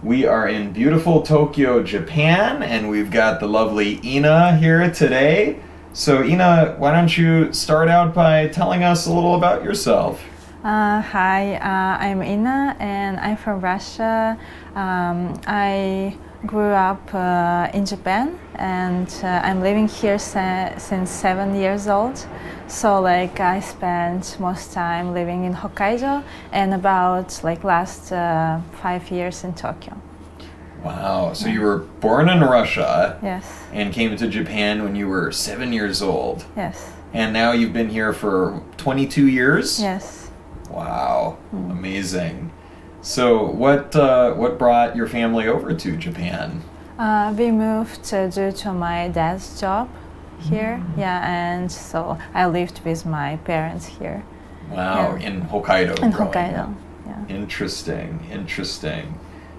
We are in beautiful Tokyo, Japan, and we've got the lovely Ina here today. So, Ina, why don't you start out by telling us a little about yourself? Hi, I'm Ina and I'm from Russia. I grew up in Japan and I'm living here since 7 years old. So I spent most time living in Hokkaido and about last 5 years in Tokyo. Wow, so you were born in Russia Yes, and came to Japan when you were 7 years old. yes, And now you've been here for 22 years? yes. Wow, amazing. So what brought your family over to Japan? We moved due to my dad's job here. Yeah, and so I lived with my parents here. Wow, Yeah. in Hokkaido. In growing Hokkaido. up. Yeah. Interesting.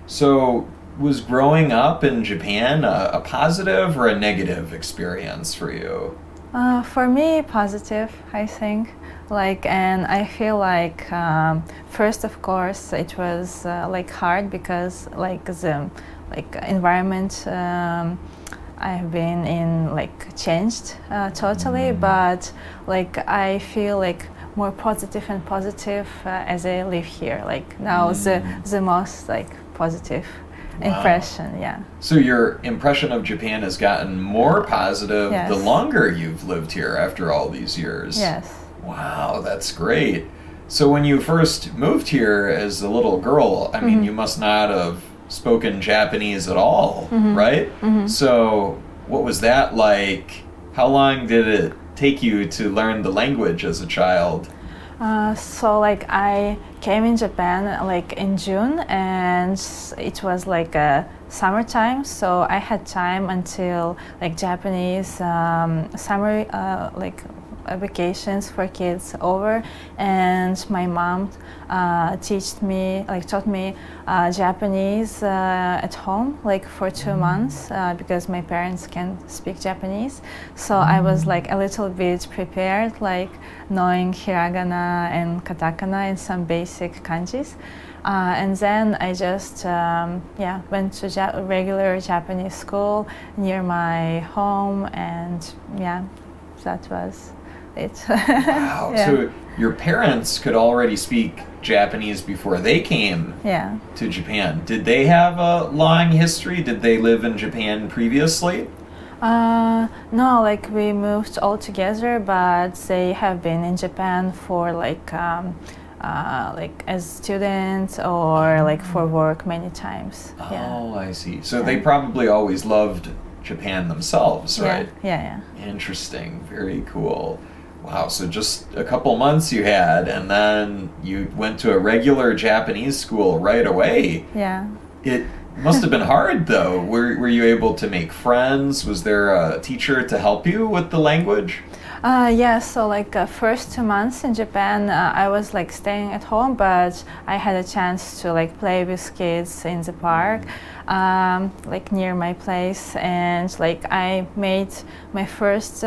So was growing up in Japan a positive or a negative experience for you? For me, positive, I think. And I feel first, of course, it was hard because the environment I have been in changed totally. But I feel more positive and positive as I live here. Now the most positive impression. Yeah. So your impression of Japan has gotten more positive Yes. the longer you've lived here after all these years. Yes. Wow, that's great. So when you first moved here as a little girl, I mean, you must not have spoken Japanese at all, right? So what was that like? How long did it take you to learn the language as a child? I came in Japan in June, and it was a summertime. So I had time until Japanese summer vacations for kids over, and my mom taught me Japanese at home for 2 months because my parents can speak Japanese. So I was a little bit prepared, knowing hiragana and katakana and some basic kanjis. And then I just went to regular Japanese school near my home, and that was it. Wow. Yeah. So your parents could already speak Japanese before they came Yeah. to Japan. Did they have a long history? Did they live in Japan previously? No, we moved all together, but they have been in Japan for as students or for work many times. Yeah. Oh, I see. So they probably always loved Japan themselves, right? Yeah. Interesting. Very cool. Wow, so just a couple months you had, and then you went to a regular Japanese school right away. Yeah. It must have been hard, though. Were you able to make friends? Was there a teacher to help you with the language? First 2 months in Japan, I was staying at home, but I had a chance to play with kids in the park, near my place, and I made my first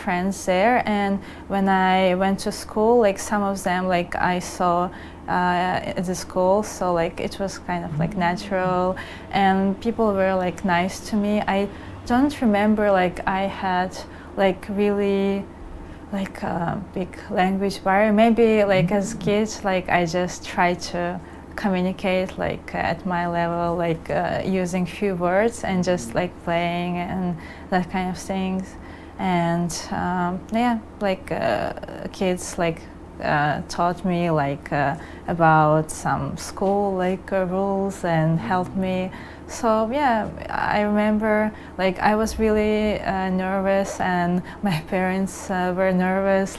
friends there. And when I went to school, some of them I saw at the school, so it was kind of natural, and people were nice to me. I don't remember I had really big language barrier. Maybe as kids, I just tried to communicate at my level, using few words and just playing and that kind of things. And kids taught me about some school rules and helped me. So I remember I was really nervous, and my parents were nervous.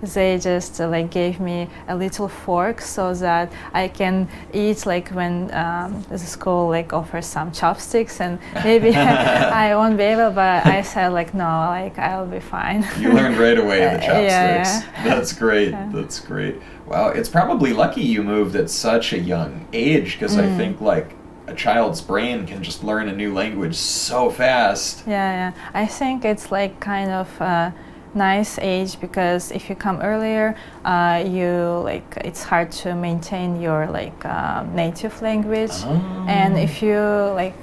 They just gave me a little fork so that I can eat when the school offers some chopsticks, and maybe I won't be able. But I said no, I'll be fine. You learned right away the chopsticks. Yeah. That's great. Yeah. That's great. Wow, it's probably lucky you moved at such a young age, because I think a child's brain can just learn a new language so fast. Yeah. I think it's kind of nice age because if you come earlier, you like it's hard to maintain your like native language, and if you like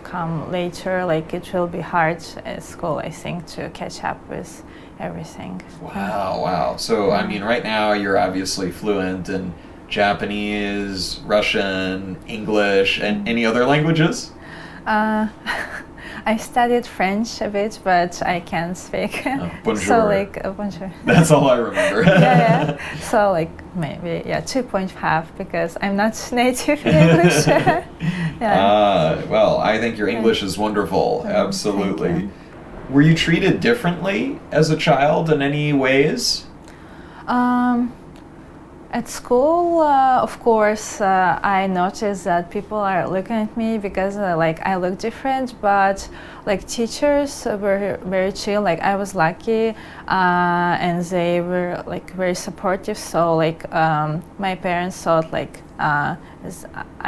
come later, like it will be hard at school, I think, to catch up with everything. Wow. So I mean, right now you're obviously fluent in Japanese, Russian, English, and any other languages? I studied French a bit, but I can't speak. Bonjour. So like bonjour. That's all I remember. yeah. So like maybe 2.5 because I'm not native in English. Well, I think your English is wonderful. Absolutely. Thank you. Were you treated differently as a child in any ways? At school, of course, I noticed that people are looking at me because like I look different, but like teachers were very chill. Like I was lucky, and they were like very supportive. So like my parents thought like I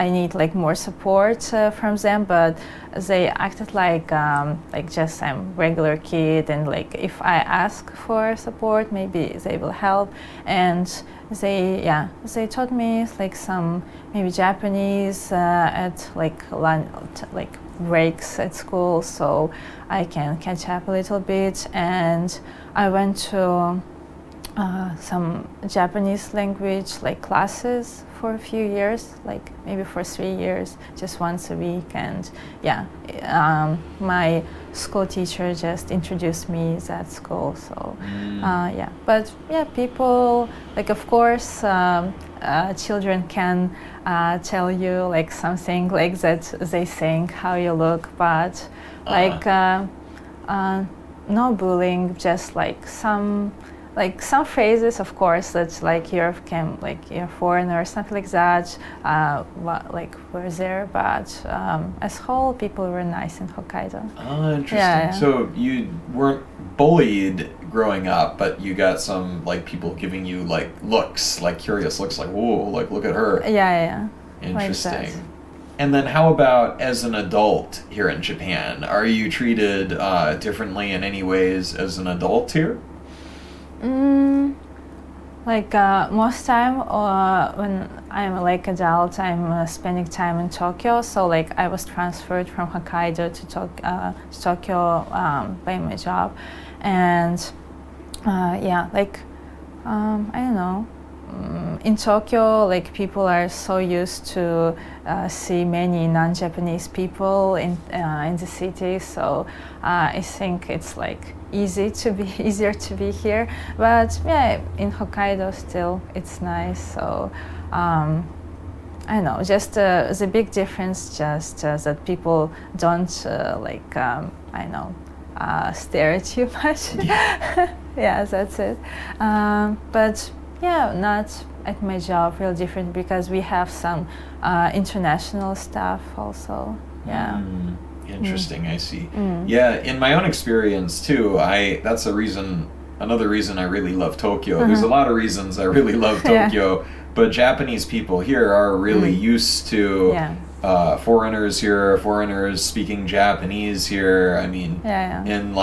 need like more support from them, but they acted like just I'm regular kid, and like if I ask for support, maybe they will help. And they taught me like some maybe Japanese at like breaks at school, so I can catch up a little bit. And I went to some Japanese language like classes for a few years, like maybe for 3 years, just once a week. And my school teacher just introduced me to that school. So but people like, of course, children can tell you like something like that they think how you look, but like no bullying, just like some phrases, of course, that's like you're foreigner or something like that, like were there, but as whole, people were nice in Hokkaido. Oh, interesting. Yeah. So you weren't bullied growing up, but you got some like people giving you like looks, like curious looks, like whoa, like look at her. Yeah. Interesting. Like that. And then how about as an adult here in Japan? Are you treated differently in any ways as an adult here? Most time when I'm like adult, I'm spending time in Tokyo. So like I was transferred from Hokkaido to Tokyo by my job, and I don't know. In Tokyo, like people are so used to see many non-Japanese people in the city, so I think it's like easier to be here. But in Hokkaido still it's nice. So I don't know, just the big difference, just that people don't stare at you much. Yeah, that's it. But not at my job, real different because we have some international staff also. Interesting. I see. Yeah, in my own experience too, that's another reason I really love Tokyo. There's a lot of reasons I really love Tokyo, but Japanese people here are really used to foreigners speaking Japanese here. I mean, in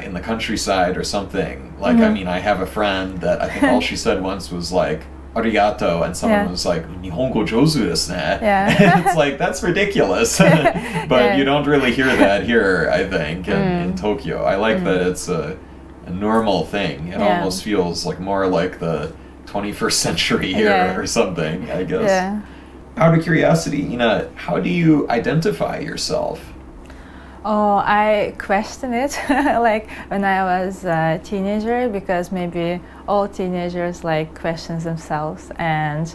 in the countryside or something. Like, I mean, I have a friend that I think all she said once was like, arigato, and someone was like, Nihongo jouzu desu ne. And it's like, that's ridiculous. But you don't really hear that here, I think, in Tokyo. I like that it's a normal thing. It almost feels like more like the 21st century here or something, I guess. Yeah. Out of curiosity, Ina, how do you identify yourself? Oh, I question it like when I was a teenager, because maybe all teenagers like questions themselves, and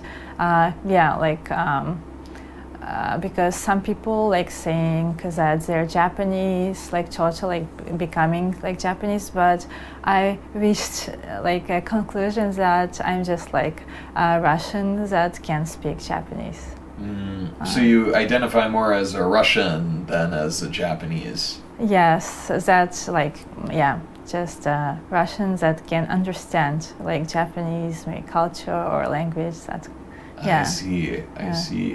because some people like saying that they're Japanese, like totally like becoming like Japanese, but I reached like a conclusion that I'm just like a Russian that can speak Japanese. So you identify more as a Russian than as a Japanese? Yes, that's like, just Russians that can understand like Japanese culture or language. I see.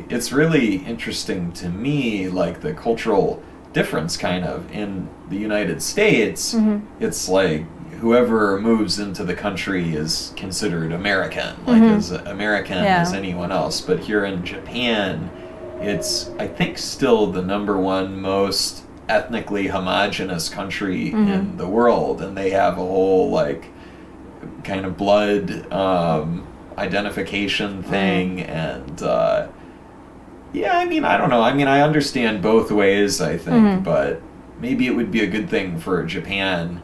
It's really interesting to me, like the cultural difference kind of in the United States. It's like whoever moves into the country is considered American, like as American as anyone else. But here in Japan, it's, I think, still the number one most ethnically homogenous country in the world, and they have a whole like kind of blood identification thing, and yeah, I mean, I don't know. I mean, I understand both ways, I think, but maybe it would be a good thing for Japan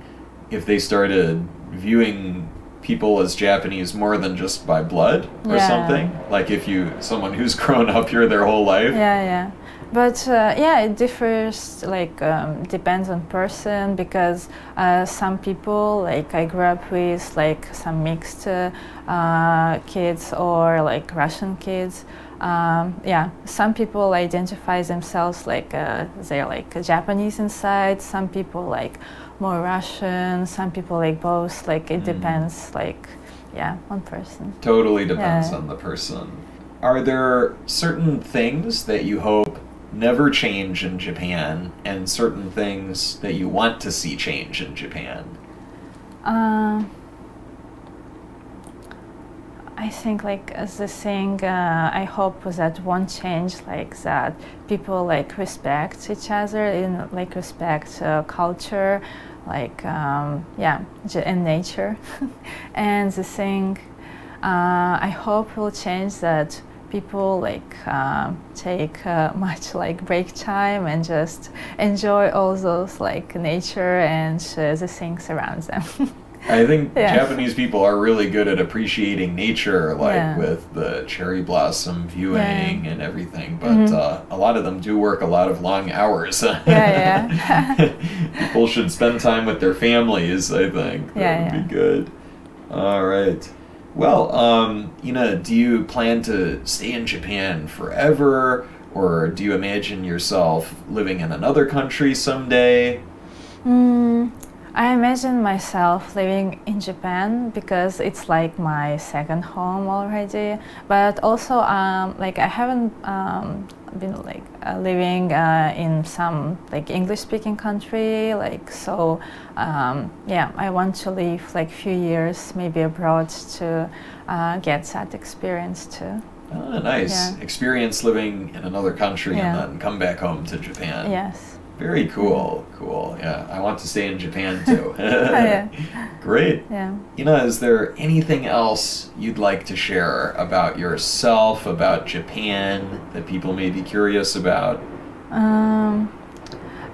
if they started viewing people as Japanese more than just by blood or something. Like if someone who's grown up here their whole life. Yeah. But yeah, it differs, like depends on person, because some people, like I grew up with like some mixed kids or like Russian kids. Yeah, some people identify themselves like they're like Japanese inside. Some people like more Russian. Some people like both. Like it depends, like on person. Totally depends on the person. Are there certain things that you hope never change in Japan, and certain things that you want to see change in Japan? I think like as the thing I hope that won't change, like that people like respect each other and like respect culture, like and nature. And the thing I hope will change, that people like take much like break time and just enjoy all those like nature and the things around them. I think Japanese people are really good at appreciating nature, like with the cherry blossom viewing and everything, but a lot of them do work a lot of long hours. People should spend time with their families, I think. That would be good. All right. Well, Ina, do you plan to stay in Japan forever, or do you imagine yourself living in another country someday? I imagine myself living in Japan because it's like my second home already. But also, like I haven't been like living in some like English-speaking country. Like so, I want to live like few years maybe abroad to get that experience too. Oh, nice. Experience living in another country and then come back home to Japan. Yes. Very cool. Yeah, I want to stay in Japan too. Great. Yeah. Ina, is there anything else you'd like to share about yourself, about Japan, that people may be curious about? I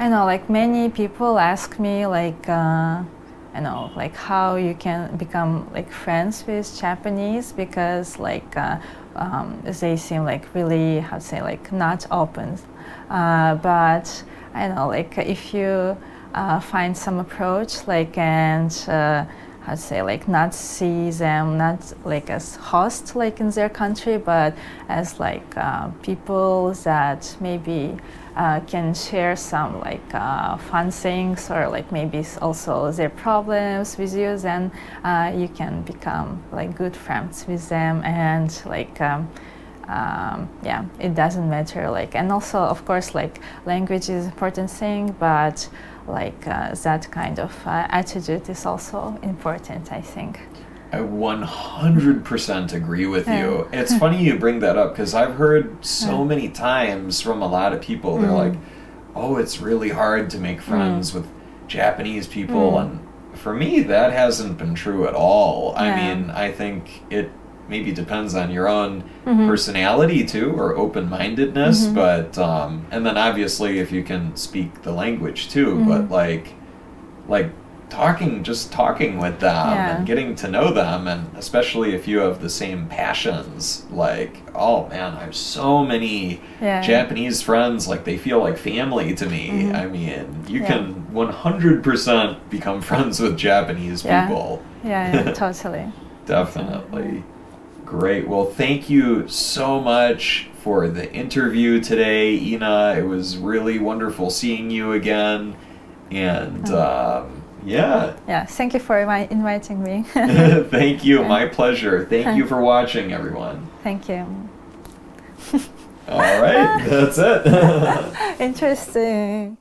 know, like many people ask me, like, I know, like how you can become like friends with Japanese, because like they seem like really, how to say, like not open, but I know, like if you find some approach, like, and how to say, like not see them not like as hosts like in their country, but as like people that maybe can share some like fun things, or like maybe also their problems with you, then you can become like good friends with them, and like it doesn't matter, like, and also of course like language is an important thing, but like that kind of attitude is also important, I think. I 100% agree with you. It's funny you bring that up, because I've heard so many times from a lot of people, they're like, oh, it's really hard to make friends with Japanese people, and for me that hasn't been true at all. I mean, I think it maybe depends on your own personality too, or open-mindedness, but and then obviously if you can speak the language too, but like talking with them and getting to know them, and especially if you have the same passions, like, oh man, I have so many Japanese friends, like they feel like family to me. I mean, you can 100% become friends with Japanese people. Totally. Definitely. Great. Well, thank you so much for the interview today, Ina. It was really wonderful seeing you again. And thank you for inviting me. Thank you. My pleasure. Thank you for watching, everyone. Thank you. All right. That's it. Interesting.